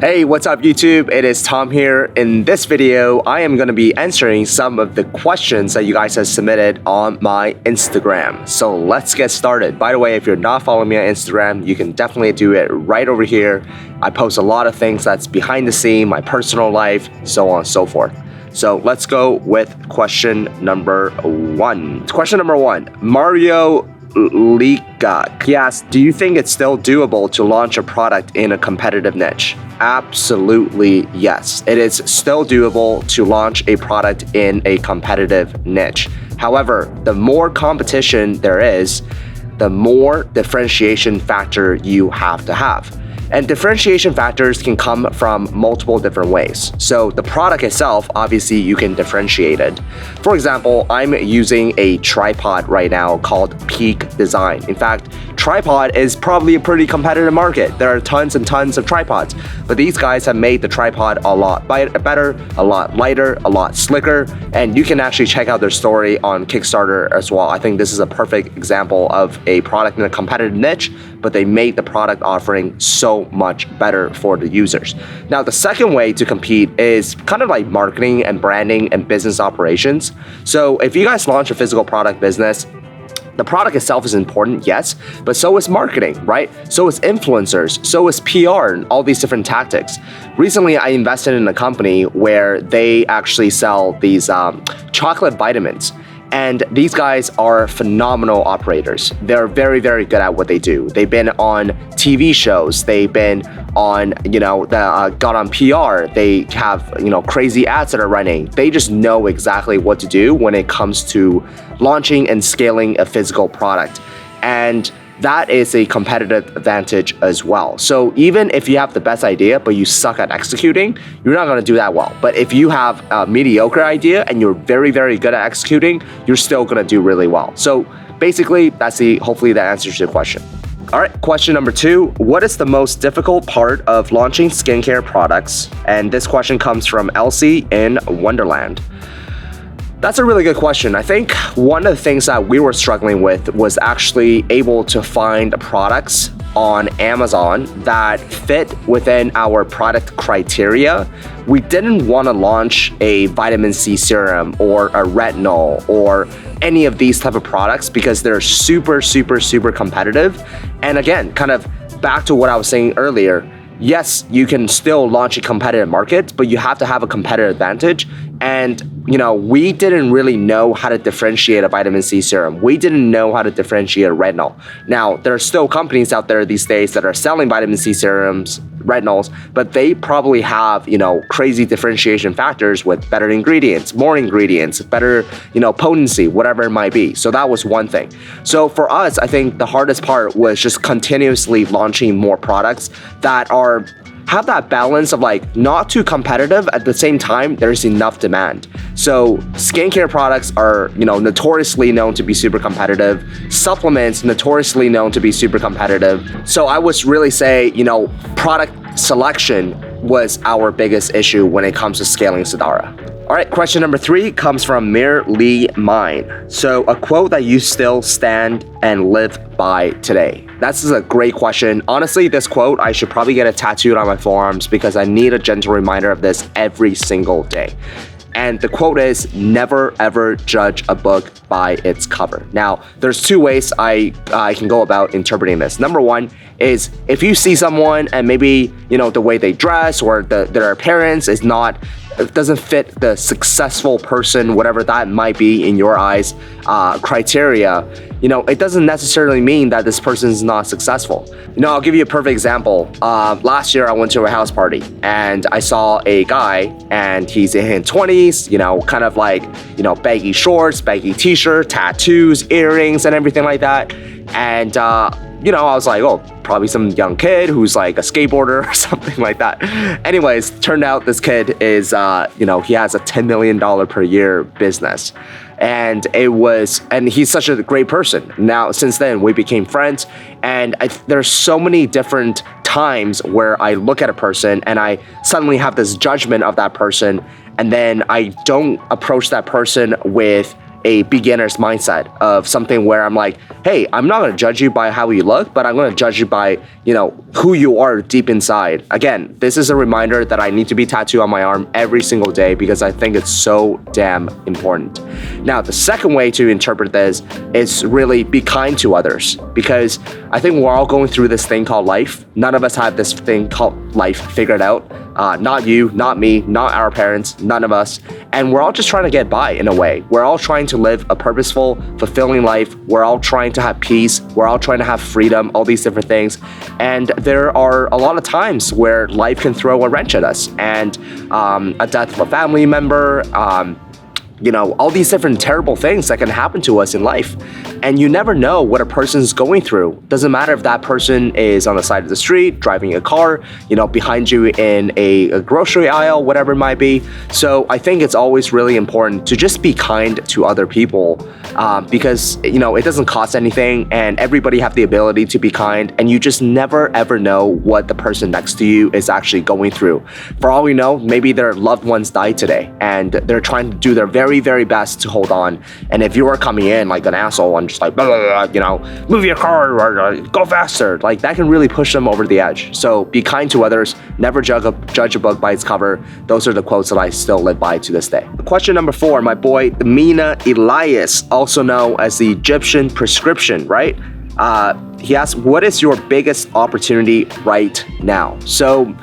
Hey, what's up YouTube? It is Tom here. In this video, I am going to be answering some of the questions that you guys have submitted on my Instagram. So let's get started. By the way, if you're not following me on Instagram, you can definitely do it right over here. I post a lot of things that's behind the scene, my personal life, so on and so forth. So let's go with question number one. Question number one, Mario Lika. He asked, do you think it's still doable to launch a product in a competitive niche? Absolutely yes. It is still doable to launch a product in a competitive niche. However, the more competition there is, the more differentiation factor you have to have. And differentiation factors can come from multiple different ways. So the product itself, obviously you can differentiate it. For example, I'm using a tripod right now called Peak Design. In fact, tripod is probably a pretty competitive market. There are tons and tons of tripods, but these guys have made the tripod a lot better, a lot lighter, a lot slicker, and you can actually check out their story on Kickstarter as well. I think this is a perfect example of a product in a competitive niche, but they made the product offering so much better for the users. Now, the second way to compete is kind of like marketing and branding and business operations. So if you guys launch a physical product business, the product itself is important, yes, but so is marketing, right? So is influencers, so is PR and all these different tactics. Recently, I invested in a company where they actually sell these chocolate vitamins. And these guys are phenomenal operators. They're very, very good at what they do. They've been on TV shows. They've been on, got on PR. They have, crazy ads that are running. They just know exactly what to do when it comes to launching and scaling a physical product. And that is a competitive advantage as well. So even if you have the best idea, but you suck at executing, you're not gonna do that well. But if you have a mediocre idea and you're very, very good at executing, you're still gonna do really well. So basically, hopefully that answers your question. All right, question number two, what is the most difficult part of launching skincare products? And this question comes from Elsie in Wonderland. That's a really good question. I think one of the things that we were struggling with was actually able to find products on Amazon that fit within our product criteria. We didn't want to launch a vitamin C serum or a retinol or any of these type of products because they're super, super, super competitive. And again, kind of back to what I was saying earlier, yes, you can still launch a competitive market, but you have to have a competitive advantage. And, we didn't really know how to differentiate a vitamin C serum. We didn't know how to differentiate a retinol. Now, there are still companies out there these days that are selling vitamin C serums, retinols, but they probably have, crazy differentiation factors with better ingredients, more ingredients, better, potency, whatever it might be. So that was one thing. So for us, I think the hardest part was just continuously launching more products that have that balance of not too competitive, at the same time there's enough demand. So skincare products are notoriously known to be super competitive. Supplements notoriously known to be super competitive. So I would really say product selection was our biggest issue when it comes to scaling Sdara. All right, question number three comes from Mir Lee Mine. So a quote that you still stand and live by today. That's a great question. Honestly, this quote, I should probably get it tattooed on my forearms because I need a gentle reminder of this every single day. And the quote is, never ever judge a book by its cover. Now, there's two ways I can go about interpreting this. Number one is if you see someone and maybe, the way they dress or their appearance doesn't fit the successful person, whatever that might be in your eyes, criteria, it doesn't necessarily mean that this person is not successful. I'll give you a perfect example. Last year I went to a house party and I saw a guy and he's in his 20s, kind of baggy shorts, baggy t-shirt, tattoos, earrings, and everything like that. And I was like, oh, probably some young kid who's like a skateboarder or something like that. Anyways, turned out this kid is, he has a $10 million per year business. And he's such a great person. Now, since then, we became friends. And there's so many different times where I look at a person and I suddenly have this judgment of that person. And then I don't approach that person with a beginner's mindset of something where I'm like, hey, I'm not going to judge you by how you look, but I'm going to judge you by, who you are deep inside. Again, this is a reminder that I need to be tattooed on my arm every single day because I think it's so damn important. Now, the second way to interpret this is really be kind to others, because I think we're all going through this thing called life. None of us have this thing called life figured out. Not you, not me, not our parents, none of us. And we're all just trying to get by in a way. We're all trying to live a purposeful, fulfilling life. We're all trying to have peace. We're all trying to have freedom, all these different things. And there are a lot of times where life can throw a wrench at us. And a death of a family member, all these different terrible things that can happen to us in life. And you never know what a person's going through. Doesn't matter if that person is on the side of the street, driving a car, behind you in a grocery aisle, whatever it might be. So I think it's always really important to just be kind to other people because, it doesn't cost anything and everybody have the ability to be kind, and you just never ever know what the person next to you is actually going through. For all we know, maybe their loved ones died today and they're trying to do their very, very best to hold on. And if you are coming in like an asshole and just like, blah, blah, blah, move your car or go faster, like that can really push them over the edge. So be kind to others, never judge a book by its cover. Those are the quotes that I still live by to this day. Question number 4, my boy Mina Elias, also known as the Egyptian prescription, right? He asks, what is your biggest opportunity right now? So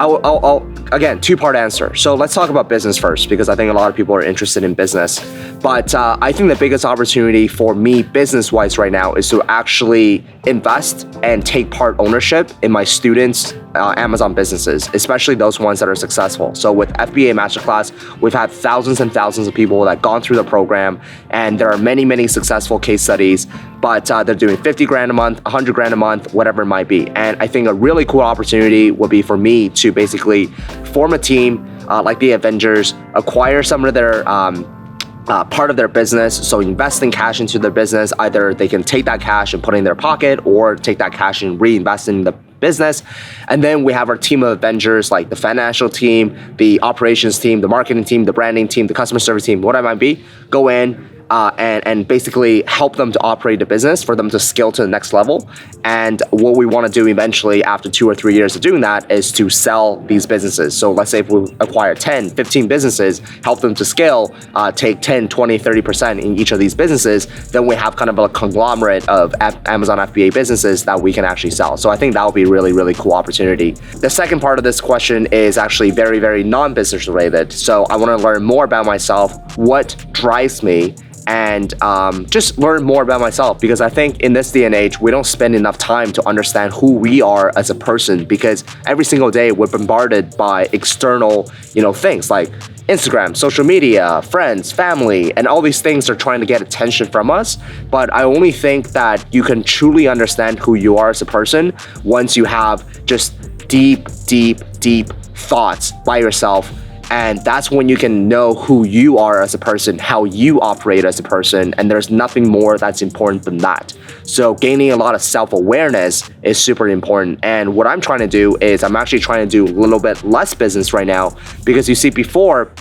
I'll again, two-part answer. So let's talk about business first, because I think a lot of people are interested in business. But I think the biggest opportunity for me business-wise right now is to actually invest and take part ownership in my students' Amazon businesses, especially those ones that are successful. So with FBA Masterclass, we've had thousands and thousands of people that have gone through the program, and there are many, many successful case studies, but they're doing 50 grand a month, 100 grand a month, whatever it might be. And I think a really cool opportunity would be for me to basically form a team like the Avengers, acquire some of their part of their business, so investing cash into their business. Either they can take that cash and put it in their pocket, or take that cash and reinvest in the business. And then we have our team of Avengers, like the financial team, the operations team, the marketing team, the branding team, the customer service team, whatever it might be, go in and basically help them to operate the business, for them to scale to the next level. And what we want to do eventually after 2 or 3 years of doing that is to sell these businesses. So let's say if we acquire 10, 15 businesses, help them to scale, take 10, 20, 30% in each of these businesses, then we have kind of a conglomerate of Amazon FBA businesses that we can actually sell. So I think that would be really, really cool opportunity. The second part of this question is actually very, very non-business related. So I want to learn more about myself, what drives me, and just learn more about myself, because I think in this day and age, we don't spend enough time to understand who we are as a person, because every single day we're bombarded by external, things like Instagram, social media, friends, family, and all these things are trying to get attention from us. But I only think that you can truly understand who you are as a person once you have just deep, deep, deep thoughts by yourself. And that's when you can know who you are as a person, how you operate as a person, and there's nothing more that's important than that. So gaining a lot of self-awareness is super important. And what I'm trying to do is I'm actually trying to do a little bit less business right now, because you see, before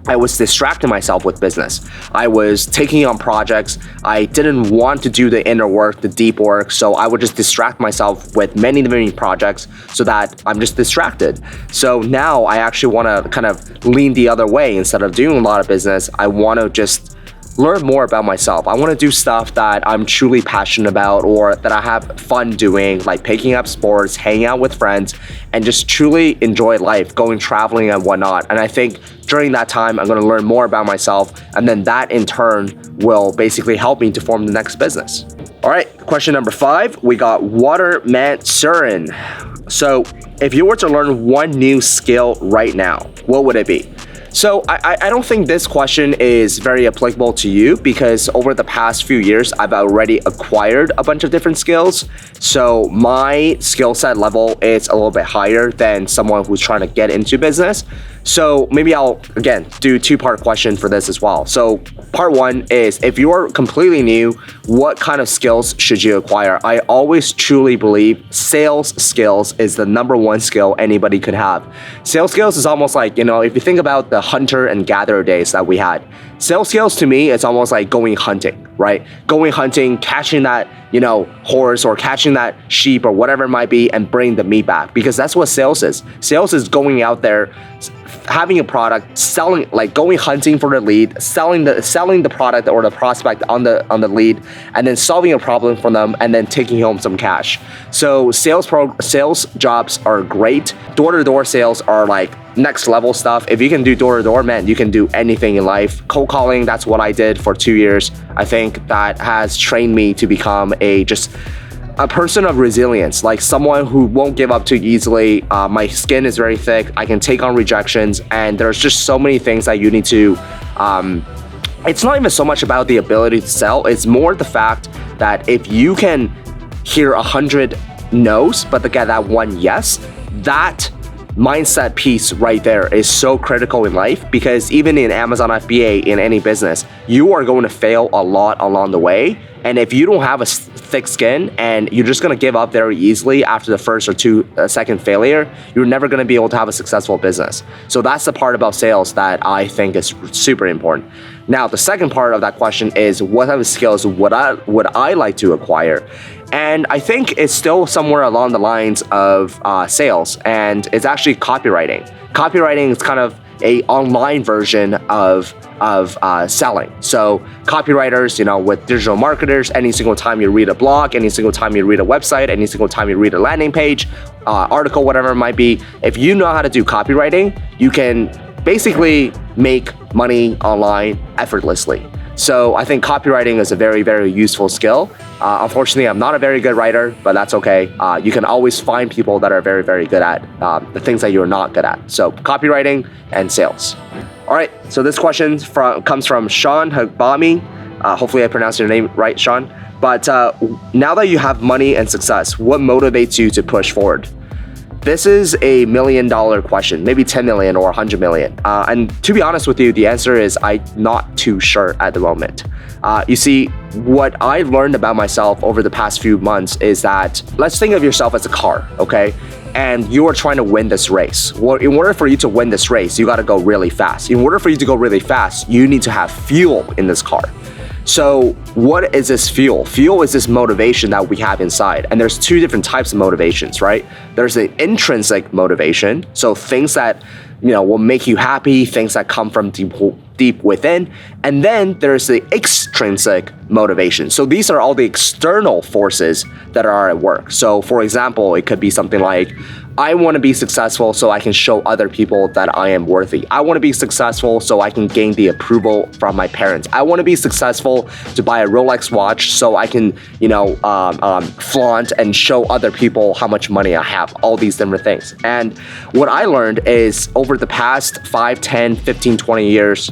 I was distracting myself with business. I was taking on projects. I didn't want to do the inner work, the deep work. So I would just distract myself with many, many projects so that I'm just distracted. So now I actually want to kind of lean the other way. Instead of doing a lot of business, I want to just learn more about myself. I want to do stuff that I'm truly passionate about, or that I have fun doing, like picking up sports, hanging out with friends, and just truly enjoy life, going traveling and whatnot. And I think during that time, I'm going to learn more about myself, and then that in turn will basically help me to form the next business. All right, question number 5, we got Waterman Surin. So if you were to learn one new skill right now, what would it be? So I don't think this question is very applicable to you, because over the past few years, I've already acquired a bunch of different skills. So my skill set level is a little bit higher than someone who's trying to get into business. So maybe I'll, again, do two-part question for this as well. So part one is, if you're completely new, what kind of skills should you acquire? I always truly believe sales skills is the number one skill anybody could have. Sales skills is almost like, if you think about the hunter and gatherer days that we had, sales skills to me, it's almost like going hunting, right? Going hunting, catching that, horse or catching that sheep or whatever it might be and bring the meat back, because that's what sales is. Sales is going out there, having a product, selling, like going hunting for the lead, selling the product or the prospect on the lead, and then solving a problem for them, and then taking home some cash. So sales jobs are great. Door-to-door sales are like next level stuff. If you can do door-to-door, man, you can do anything in life. Cold calling, that's what I did for 2 years. I think that has trained me to become a person of resilience, like someone who won't give up too easily. My skin is very thick. I can take on rejections, and there's just so many things that you need to, it's not even so much about the ability to sell. It's more the fact that if you can hear 100 no's, but to get that one yes, that mindset piece right there is so critical in life, because even in Amazon FBA, in any business, you are going to fail a lot along the way. And if you don't have a thick skin and you're just going to give up very easily after the first or second failure, you're never going to be able to have a successful business. So that's the part about sales that I think is super important. Now, the second part of that question is, what type of skills would I like to acquire? And I think it's still somewhere along the lines of sales, and it's actually copywriting. Copywriting is kind of a online version of selling. So copywriters, with digital marketers, any single time you read a blog, any single time you read a website, any single time you read a landing page, article, whatever it might be, if you know how to do copywriting, you can basically make money online effortlessly. So I think copywriting is a very, very useful skill. Unfortunately, I'm not a very good writer, but that's okay. You can always find people that are very, very good at the things that you're not good at. So copywriting and sales. All right, so this question comes from Sean Hagbami. Hopefully I pronounced your name right, Sean. But now that you have money and success, what motivates you to push forward? This is a $1 million question, maybe 10 million or 100 million. And to be honest with you, the answer is I'm not too sure at the moment. You see, what I learned about myself over the past few months is that, let's think of yourself as a car, okay? And you are trying to win this race. Well, in order for you to win this race, you got to go really fast. In order for you to go really fast, you need to have fuel in this car. So what is this fuel? Fuel is this motivation that we have inside. And there's two different types of motivations, right? There's the intrinsic motivation. So things that, will make you happy, things that come from deep within. And then there's the extrinsic motivation. So these are all the external forces that are at work. So for example, it could be something like, I want to be successful so I can show other people that I am worthy. I want to be successful so I can gain the approval from my parents. I want to be successful to buy a Rolex watch so I can, flaunt and show other people how much money I have, all these different things. And what I learned is over the past 5, 10, 15, 20 years,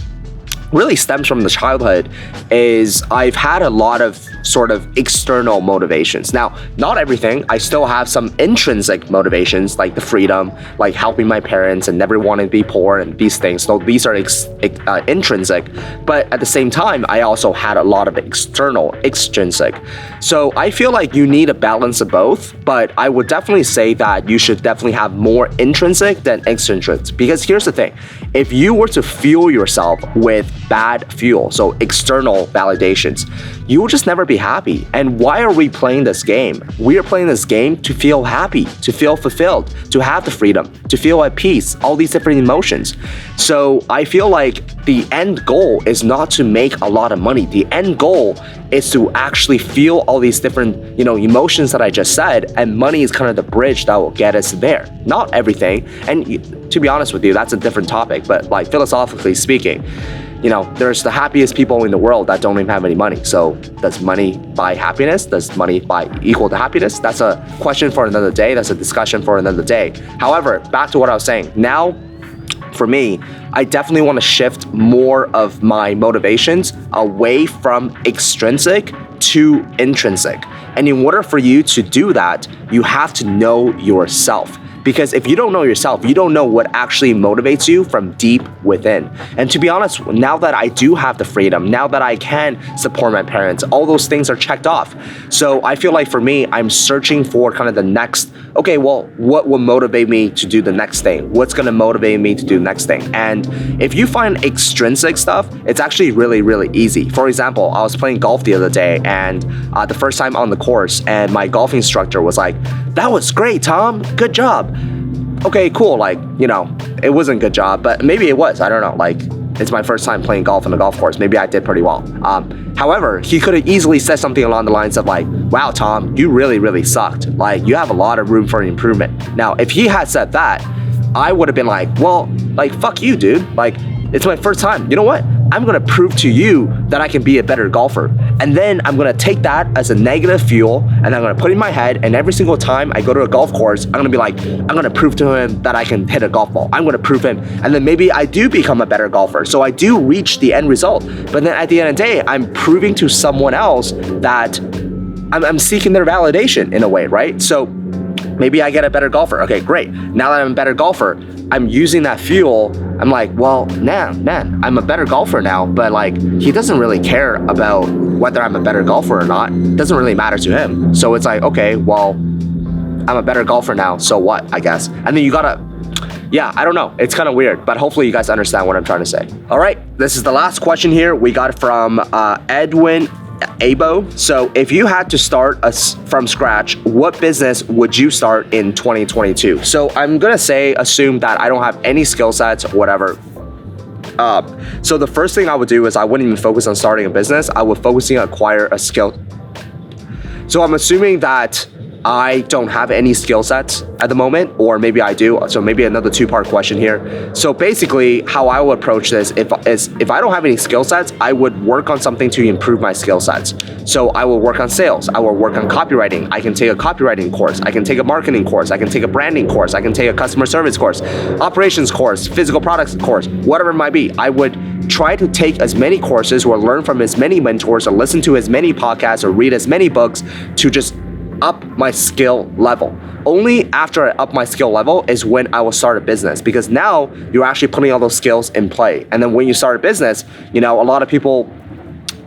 really stems from the childhood, is I've had a lot of sort of external motivations. Now, not everything. I still have some intrinsic motivations, like the freedom, like helping my parents and never wanting to be poor and these things. So these are intrinsic. But at the same time, I also had a lot of external, extrinsic. So I feel like you need a balance of both, but I would definitely say that you should definitely have more intrinsic than extrinsic. Because here's the thing, if you were to fuel yourself with bad fuel, so external validations, you will just never be happy. And why are we playing this game? We are playing this game to feel happy, to feel fulfilled, to have the freedom, to feel at peace, all these different emotions. So I feel like the end goal is not to make a lot of money. The end goal is to actually feel all these different, emotions that I just said, and money is kind of the bridge that will get us there. Not everything. And to be honest with you, that's a different topic, but like philosophically speaking, there's the happiest people in the world that don't even have any money. So does money buy happiness? Does money buy equal to happiness? That's a question for another day. That's a discussion for another day. However, back to what I was saying. Now, for me, I definitely want to shift more of my motivations away from extrinsic to intrinsic. And in order for you to do that, you have to know yourself. Because if you don't know yourself, you don't know what actually motivates you from deep within. And to be honest, now that I do have the freedom, now that I can support my parents, all those things are checked off. So I feel like for me, I'm searching for kind of the next, okay, well, what will motivate me to do the next thing? What's gonna motivate me to do the next thing? And if you find extrinsic stuff, it's actually really, really easy. For example, I was playing golf the other day, and the first time on the course, and my golf instructor was like, "That was great, Tom, good job." Okay, cool, like, you know, it wasn't a good job, but maybe it was, I don't know, like, it's my first time playing golf on a golf course, maybe I did pretty well. However, he could have easily said something along the lines of like, "Wow, Tom, you really, really sucked. Like, you have a lot of room for improvement." Now, if he had said that, I would have been like, well, like, fuck you, dude. Like, it's my first time. You know what? I'm gonna prove to you that I can be a better golfer. And then I'm gonna take that as a negative fuel, and I'm gonna put it in my head, and every single time I go to a golf course, I'm gonna be like, I'm gonna prove to him that I can hit a golf ball. I'm gonna prove him, and then maybe I do become a better golfer. So I do reach the end result. But then at the end of the day, I'm proving to someone else that I'm seeking their validation in a way, right? So maybe I get a better golfer. Okay, great. Now that I'm a better golfer, I'm using that fuel. I'm like, well, man, I'm a better golfer now, but like, he doesn't really care about whether I'm a better golfer or not. It doesn't really matter to him. So it's like, okay, well, I'm a better golfer now, so what, I guess. And then you gotta, yeah, I don't know. It's kind of weird, but hopefully you guys understand what I'm trying to say. All right, this is the last question here. We got it from Edwin Abo. So if you had to start from scratch, what business would you start in 2022? So I'm gonna assume that I don't have any skill sets or whatever. So the first thing I would do is I wouldn't even focus on starting a business. I would focus on acquire a skill. So I'm assuming that I don't have any skill sets at the moment, or maybe I do. So maybe another two-part question here. So basically, how I would approach this if I don't have any skill sets, I would work on something to improve my skill sets. So I will work on sales. I will work on copywriting. I can take a copywriting course. I can take a marketing course. I can take a branding course. I can take a customer service course, operations course, physical products course, whatever it might be. I would try to take as many courses or learn from as many mentors or listen to as many podcasts or read as many books to just up my skill level. Only after I up my skill level is when I will start a business, because now you're actually putting all those skills in play. And then when you start a business, you know, a lot of people,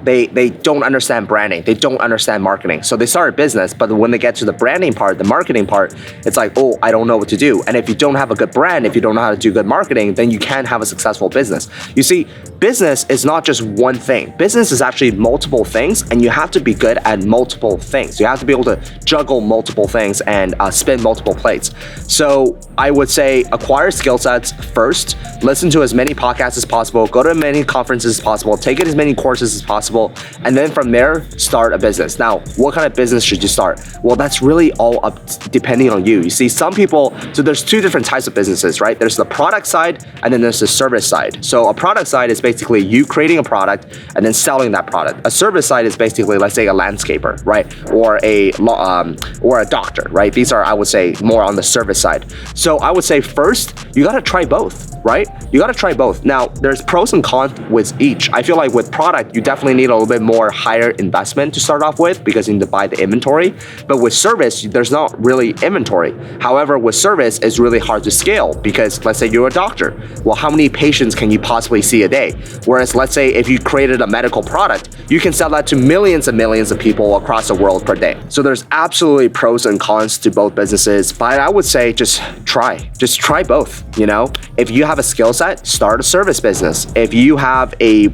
they don't understand branding. They don't understand marketing. So they start a business, but when they get to the branding part, the marketing part, it's like, oh, I don't know what to do. And if you don't have a good brand, if you don't know how to do good marketing, then you can't have a successful business. You see, business is not just one thing. Business is actually multiple things, and you have to be good at multiple things. You have to be able to juggle multiple things and spin multiple plates. So I would say acquire skill sets first, listen to as many podcasts as possible, go to as many conferences as possible, take as many courses as possible, and then from there, start a business. Now, what kind of business should you start? Well, that's really all up depending on you. You see, some people, so there's two different types of businesses, right? There's the product side, and then there's the service side. So a product side is basically you creating a product and then selling that product. A service side is basically, let's say, a landscaper, right? Or a doctor, right? These are, I would say, more on the service side. So I would say first, you gotta try both, right? You gotta try both. Now, there's pros and cons with each. I feel like with product, you definitely need a little bit more higher investment to start off with because you need to buy the inventory. But with service, there's not really inventory. However, with service, it's really hard to scale because let's say you're a doctor. Well, how many patients can you possibly see a day? Whereas let's say if you created a medical product, you can sell that to millions and millions of people across the world per day. So there's absolutely pros and cons to both businesses, but I would say just try both, you know? If you have a skill set, start a service business. If you have a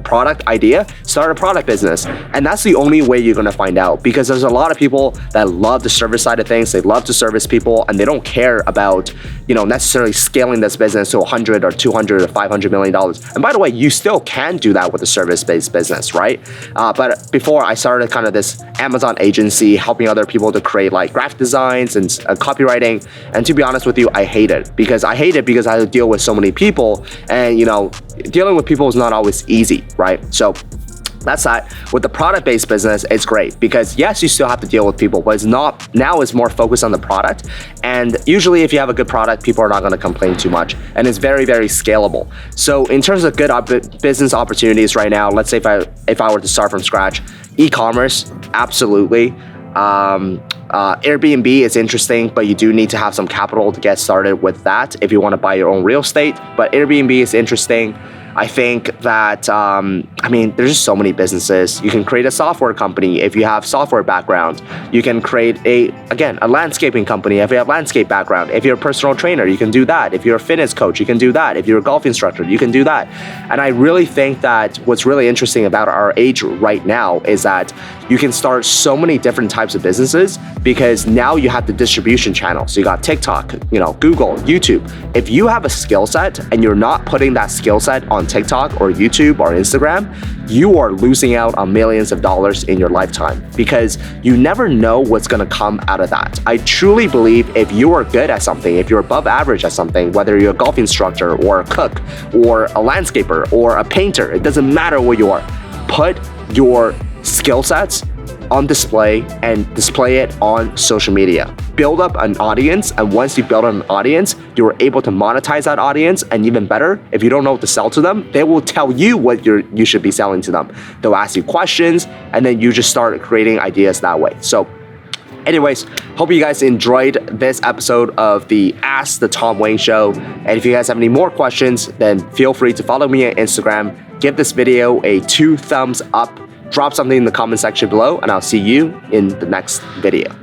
product idea, start a product business. And that's the only way you're going to find out, because there's a lot of people that love the service side of things. They love to service people and they don't care about, you know, necessarily scaling this business to 100 or 200 or 500 million dollars. And by the way, you still can do that with a service-based business, right? But before I started kind of this Amazon agency helping other people to create like graphic designs and copywriting. And to be honest with you, I hate it because I had to deal with so many people, and you know, dealing with people is not always easy, right? So that's that. With the product-based business, it's great because yes, you still have to deal with people, but it's not, now it's more focused on the product. And usually if you have a good product, people are not going to complain too much. And it's very, very scalable. So in terms of good business opportunities right now, let's say if I were to start from scratch, e-commerce, absolutely. Airbnb is interesting, but you do need to have some capital to get started with that if you want to buy your own real estate. But Airbnb is interesting. I think that, there's just so many businesses. You can create a software company if you have software background. You can create a landscaping company if you have landscape background. If you're a personal trainer, you can do that. If you're a fitness coach, you can do that. If you're a golf instructor, you can do that. And I really think that what's really interesting about our age right now is that you can start so many different types of businesses because now you have the distribution channel. So you got TikTok, Google, YouTube. If you have a skill set and you're not putting that skill set on TikTok or YouTube or Instagram, you are losing out on millions of dollars in your lifetime because you never know what's going to come out of that. I truly believe if you are good at something, if you're above average at something, whether you're a golf instructor or a cook or a landscaper or a painter, it doesn't matter what you are, put your skill sets on display and display it on social media. Build up an audience, and once you build an audience, you're able to monetize that audience, and even better, if you don't know what to sell to them, they will tell you what you should be selling to them. They'll ask you questions, and then you just start creating ideas that way. So anyways, hope you guys enjoyed this episode of the Ask the Tom Wang Show. And if you guys have any more questions, then feel free to follow me on Instagram. Give this video a 2 thumbs up. Drop something in the comment section below, and I'll see you in the next video.